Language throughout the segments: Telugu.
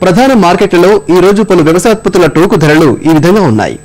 ప్రధాన మార్కెట్లలో ఈ రోజు పలు వ్యవసాయోత్పత్తుల టోకు ధరలు ఈ విధంగా ఉన్నాయి.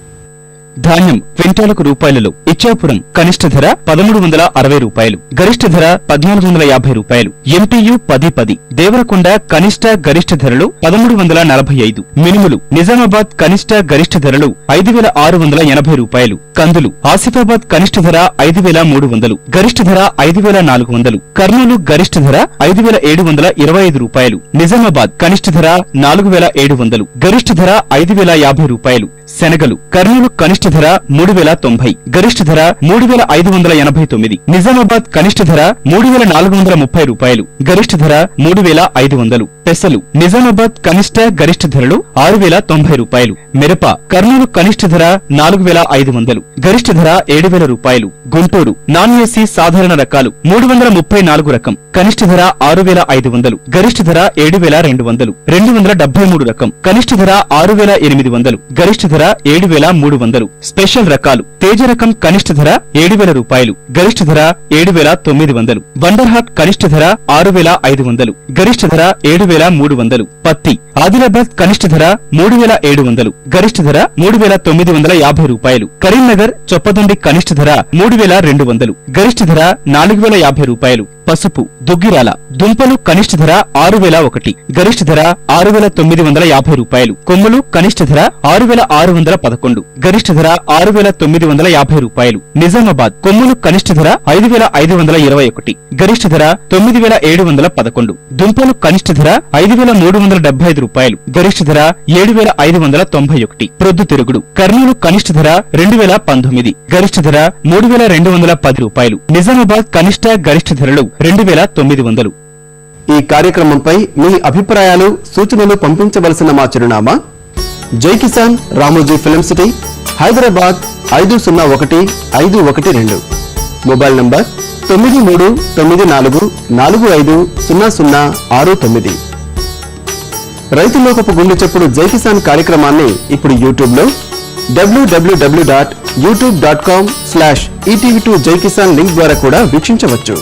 ధాన్యం క్వింటాలకు రూపాయలలో ఇచ్చాపురం కనిష్ట ధర 1360 రూపాయలు, గరిష్ట ధర 1450 రూపాయలు. ఎంటీయు 1010 దేవరకొండ కనిష్ట గరిష్ట ధరలు 1345. మినుములు నిజామాబాద్ కనిష్ట గరిష్ట ధరలు 5680 రూపాయలు. కందులు ఆసిఫాబాద్ కనిష్ట ధర 5300, గరిష్ట ధర 5400. కర్నూలు గరిష్ట ధర 5725 రూపాయలు. నిజామాబాద్ కనిష్ట ధర 4700, గరిష్ట ధర 5050 రూపాయలు. శనగలు కర్నూలు కనిష్ట ధర 3090, గరిష్ట ధర 3589. నిజామాబాద్ కనిష్ట ధర 3430 రూపాయలు, గరిష్ట ధర 3500. పెసలు నిజామాబాద్ కనిష్ట గరిష్ట ధరలు 6090 రూపాయలు. మిరప కర్నూలు కనిష్ట ధర 4500, గరిష్ట ధర 7000 రూపాయలు. గుంటూరు నాన్ ఏసీ సాధారణ రకాలు 334 రకం, కనిష్ట ధర 6500, గరిష్ట ధర 7200. 273 రకం కనిష్ట ధర 6800, గరిష్ట ధర 7300. స్పెషల్ రకాలు తేజ రకం కనిష్ట ధర 7000 రూపాయలు, గరిష్ట ధర 7900. వండర్హాట్ కనిష్ట ధర 6500, గరిష్ట ధర 7300. పత్తి ఆదిలాబాద్ కనిష్ట ధర 3700, గరిష్ట ధర 3950 రూపాయలు. కరీంనగర్ చొప్పదండి కనిష్ట ధర 3200, గరిష్ట ధర 4050 రూపాయలు. పసుపు దుగ్గిరాల దుంపలు కనిష్ట ధర 6001, గరిష్ట ధర 6950 రూపాయలు. కొమ్ములు కనిష్ట ధర 6611, గరిష్ట ధర 6950 రూపాయలు. నిజామాబాద్ కొమ్ములు కనిష్ట ధర 5521, గరిష్ట ధర 9711. దుంపలు కనిష్ట ధర 5375 రూపాయలు, గరిష్ట ధర 7591. ప్రొద్దుతిరుగుడు కర్నూలు కనిష్ట ధర 2019, గరిష్ట ధర 3210 రూపాయలు. నిజామాబాద్ కనిష్ట గరిష్ట ధరలు 2900. ఈ కార్యక్రమంపై మీ అభిప్రాయాలు సూచనలు పంపించవలసిన మా చిరునామా జై Kisan Ramoji film city, Hyderabad 501512. Mobile number 9394450069. రైతులోకపు గుండె చప్పుడు జై కిసాన్ కార్యక్రమాన్ని ఇప్పుడు యూట్యూబ్లో www.youtube.com/etv2jaikisan లింక్ ద్వారా కూడా వీక్షించవచ్చు.